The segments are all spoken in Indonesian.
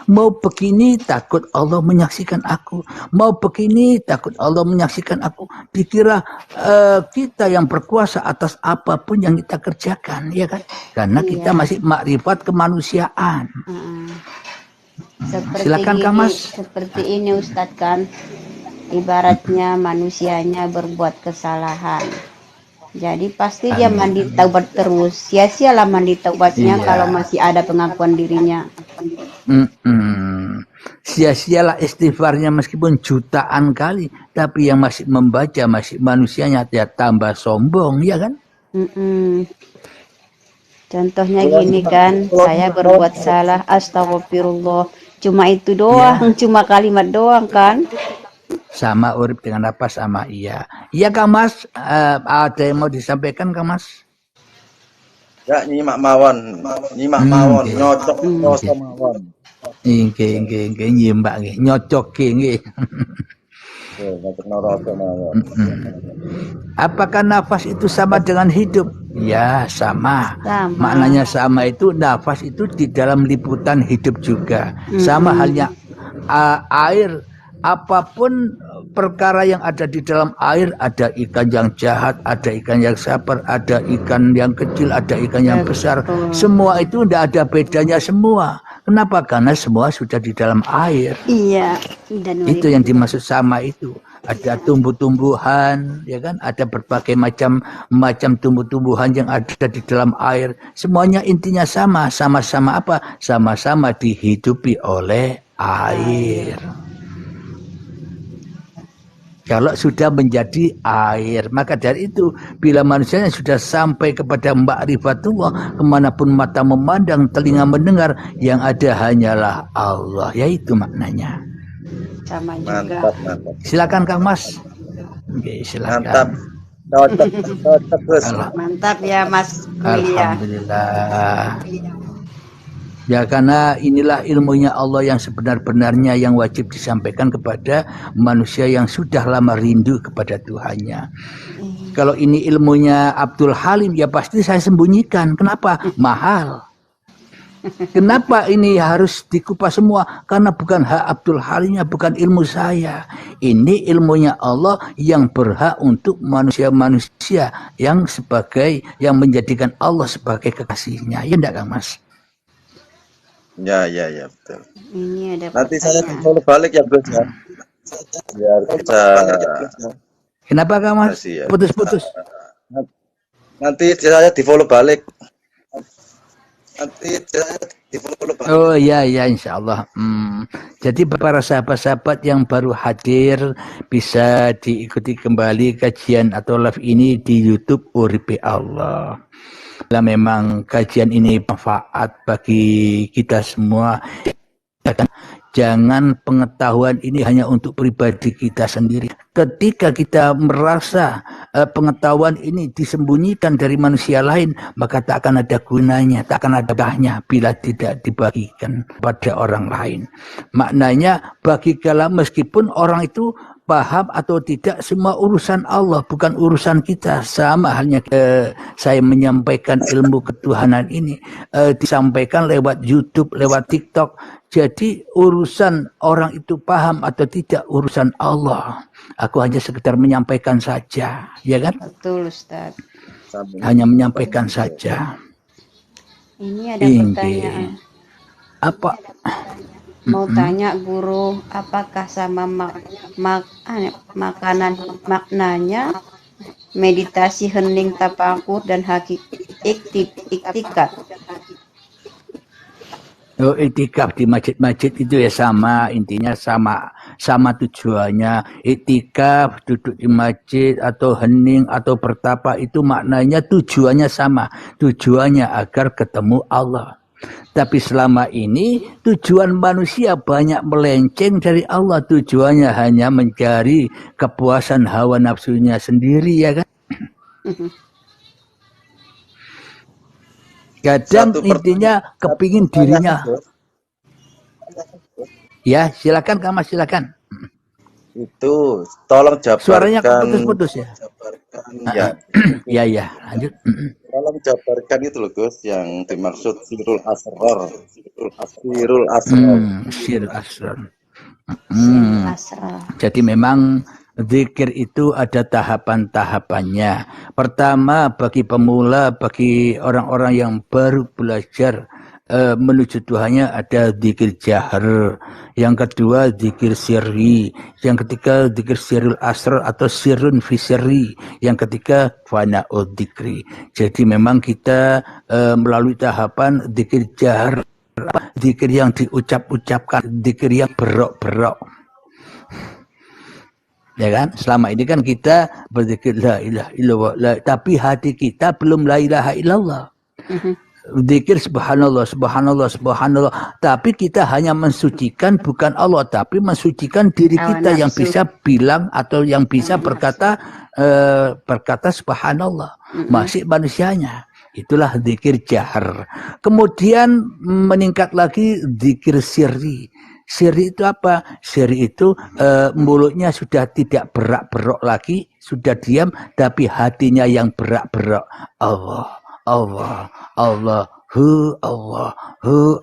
Mau begini takut Allah menyaksikan aku. Mau begini takut Allah menyaksikan aku. Dikira kita yang berkuasa atas apapun yang kita kerjakan, ya kan? Karena kita masih makrifat kemanusiaan. Silakan Kang Mas. Seperti ini Ustadz kan, ibaratnya manusianya berbuat kesalahan. Jadi pasti dia mandi taubat terus. Sia-sialah mandi taubatnya kalau masih ada pengakuan dirinya. Sia-sialah istighfarnya meskipun jutaan kali, tapi yang masih membaca masih manusianya, ya tambah sombong, ya kan? Contohnya gini kan, saya berbuat salah, astagfirullah. Cuma itu doang, cuma kalimat doang kan. Sama urip dengan apa sama iya. Iya Kang Mas, ada yang mau disampaikan Kang Mas? Ya nyimak mawon, nyocok rasa mawon. Nggih, nyimak nggih, nyocoke nggih. Apakah nafas itu sama dengan hidup? Ya, sama. Maknanya sama itu nafas itu di dalam liputan hidup juga. Sama halnya air. Apapun perkara yang ada di dalam air, ada ikan yang jahat, ada ikan yang sabar, ada ikan yang kecil, ada ikan yang besar. Semua itu tidak ada bedanya semua. Kenapa? Karena semua sudah di dalam air. Iya. Itu yang dimaksud sama itu. Ada tumbuh-tumbuhan, ya kan? Ada berbagai macam tumbuh-tumbuhan yang ada di dalam air. Semuanya intinya sama. Sama-sama apa? Sama-sama dihidupi oleh air. Kalau sudah menjadi air, maka dari itu bila manusianya sudah sampai kepada ma'rifatullah, kemanapun mata memandang, telinga mendengar, yang ada hanyalah Allah. Yaitu maknanya. Sama juga. Mantap. Silakan Kang Mas. Oke, silakan. Mantap ya Mas. Alhamdulillah. Ya karena inilah ilmunya Allah yang sebenar-benarnya yang wajib disampaikan kepada manusia yang sudah lama rindu kepada Tuhannya. Kalau ini ilmunya Abdul Halim, ya pasti saya sembunyikan. Kenapa? Mahal. Kenapa ini harus dikupas semua? Karena bukan hak Abdul Halimnya, bukan ilmu saya. Ini ilmunya Allah yang berhak untuk manusia-manusia yang menjadikan Allah sebagai kekasihnya. Ya enggak Kang Mas? Ya betul. Ini ada nanti saya follow balik ya Bro ya. Biar bisa. Kenapa Kang Mas? Putus-putus. Nanti saya di follow balik. Oh iya insya Allah. Jadi para sahabat-sahabat yang baru hadir bisa diikuti kembali kajian atau live ini di YouTube Uripe Allah. Bila memang kajian ini bermanfaat bagi kita semua, jangan pengetahuan ini hanya untuk pribadi kita sendiri. Ketika kita merasa pengetahuan ini disembunyikan dari manusia lain, maka tak akan ada gunanya, tak akan ada dahnya bila tidak dibagikan pada orang lain. Maknanya bagikanlah meskipun orang itu paham atau tidak, semua urusan Allah, bukan urusan kita. Sama halnya saya menyampaikan ilmu ketuhanan ini disampaikan lewat YouTube, lewat TikTok. Jadi urusan orang itu paham atau tidak urusan Allah. Aku hanya sekedar menyampaikan saja, ya kan? Betul Ustaz. Hanya menyampaikan saja. Ini ada pertanyaan. Apa? Mau tanya guru, apakah sama maknanya meditasi, hening, tafakur dan iktikaf? Oh, iktikaf di masjid-masjid itu ya sama, intinya sama tujuannya. Iktikaf duduk di masjid atau hening atau bertapa itu maknanya tujuannya sama. Tujuannya agar ketemu Allah. Tapi selama ini tujuan manusia banyak melenceng dari Allah. Tujuannya hanya mencari kepuasan hawa nafsunya sendiri, ya kan? Kadang intinya kepingin dirinya. Ya, silakan Kak Mas, silakan. Itu tolong jabarkan. Suaranya putus-putus ya. Ya, lanjut. Tolong jabarkan itu loh Gus, yang dimaksud sirul asrar. Sirul asrar. Sirul asrar. Asrar. Jadi memang zikir itu ada tahapan-tahapannya. Pertama bagi pemula, bagi orang-orang yang baru belajar menuju Tuhannya ada zikir jahar. Yang kedua zikir sirri. Yang ketiga zikir sirul asrar atau sirrun fi sirri. Yang ketiga fana'ud dzikri. Jadi memang kita melalui tahapan zikir jahar, zikir yang diucap-ucapkan, zikir yang berok-berok. Ya kan? Selama ini kan kita berzikir la ilaha illallah, tapi hati kita belum la ilaha illallah. Zikir subhanallah, subhanallah, subhanallah. Tapi kita hanya mensucikan bukan Allah, tapi mensucikan diri kita yang bisa bilang atau yang bisa berkata subhanallah. Masih manusianya. Itulah zikir jahar. Kemudian meningkat lagi zikir sirri. Sirri itu apa? Sirri itu mulutnya sudah tidak berak-berok lagi, sudah diam, tapi hatinya yang berak-berok. Allah, Allah, Allah, Allah,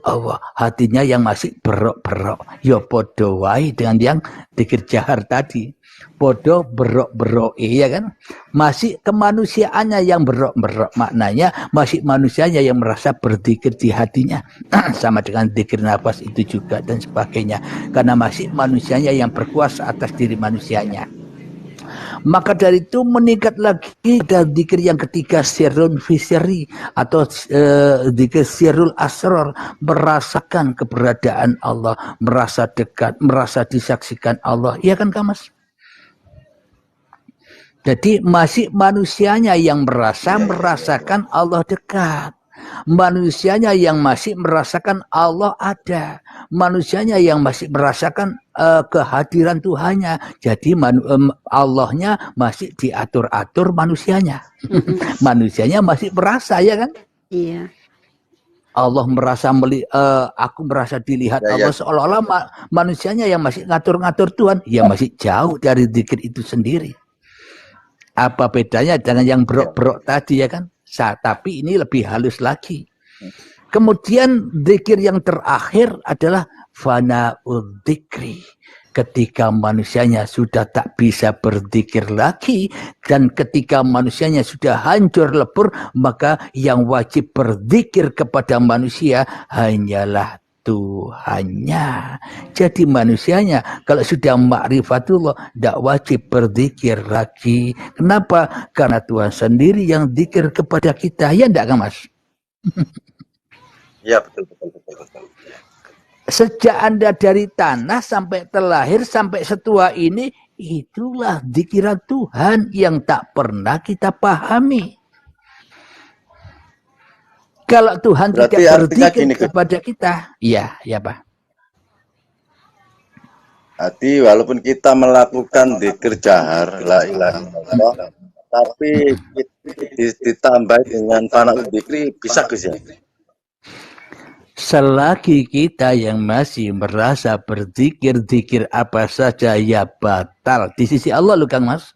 Allah. Hatinya yang masih berok-berok. Ya podo wae dengan yang zikir jahar tadi. Podo berok-berok, ya kan? Masih kemanusiaannya yang berok-berok. Maknanya masih manusianya yang merasa berzikir di hatinya. Sama dengan zikir nafas itu juga dan sebagainya. Karena masih manusianya yang berkuasa atas diri manusianya. Maka dari itu meningkat lagi dan zikir yang ketiga sirrun fi sirri atau zikir sirrul asrar, merasakan keberadaan Allah, merasa dekat, merasa disaksikan Allah. Iya kan Kamas? Jadi masih manusianya yang merasakan Allah dekat. Manusianya yang masih merasakan Allah ada. Manusianya yang masih merasakan kehadiran Tuhannya. Jadi Allahnya masih diatur-atur manusianya. Manusianya masih merasa, ya kan? Iya. Allah merasa aku merasa dilihat Allah, seolah-olah manusianya yang masih ngatur-ngatur Tuhan. Ya masih jauh dari zikir itu sendiri. Apa bedanya dengan yang berok-berok tadi, ya kan? Tapi ini lebih halus lagi. Kemudian zikir yang terakhir adalah fana'ud dzikri. Ketika manusianya sudah tak bisa berzikir lagi dan ketika manusianya sudah hancur lebur, maka yang wajib berzikir kepada manusia hanyalah Tuhannya. Jadi manusianya kalau sudah ma'rifatullah tidak wajib berzikir lagi. Kenapa? Karena Tuhan sendiri yang zikir kepada kita. Ya enggak kan Mas? Ya betul. Sejak Anda dari tanah sampai terlahir sampai setua ini, itulah zikiran Tuhan yang tak pernah kita pahami. Kalau Tuhan berarti tidak berzikir kepada kita, ya Pak. Arti walaupun kita melakukan zikir jahar, la ilaha illallah, tapi ditambah dengan fana'ud dzikri, bisa Gus ya? Selagi kita yang masih merasa berzikir apa saja ya batal di sisi Allah loh Kang Mas,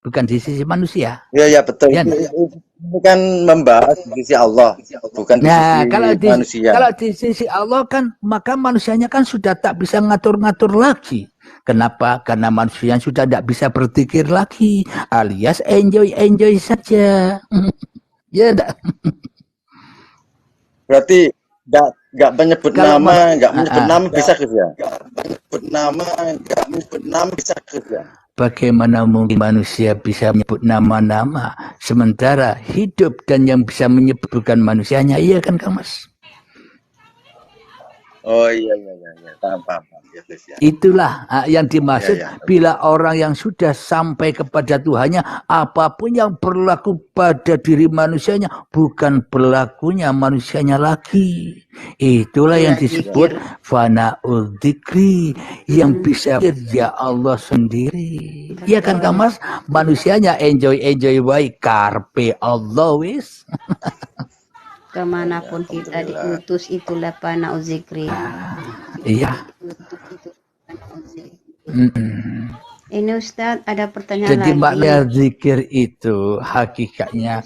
bukan di sisi manusia. Iya betul. Ya, ini kan membahas di sisi Allah, bukan di sisi manusia. Kalau di sisi Allah kan maka manusianya kan sudah tak bisa ngatur-ngatur lagi. Kenapa? Karena manusia sudah tidak bisa berzikir lagi, alias enjoy saja. Ya enggak. Berarti nggak menyebut nama, bisa Gus ya? Nggak menyebut nama bisa Gus ya? Bagaimana mungkin manusia bisa menyebut nama-nama sementara hidup dan yang bisa menyebutkan manusianya, iya kan Kang Mas? Oh iya, paham. Ya. Itulah yang dimaksud bila orang yang sudah sampai kepada Tuhannya, apapun yang berlaku pada diri manusianya bukan berlakunya manusianya lagi. Itulah yang disebut fana'ud dzikri, yang bisa ya Allah sendiri. Iya kan Kang Mas? Manusianya enjoy baik, karpe Allah wis. Kemanapun kita diutus itulah fana'ud dzikri. Iya. Ini Ustadz ada pertanyaan jadi lagi. makna zikir itu hakikatnya.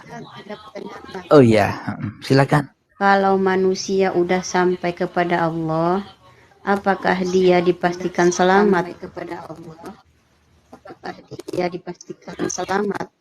Oh ya, silakan. Kalau manusia udah sampai kepada Allah, apakah dia dipastikan selamat? Apakah dia dipastikan selamat?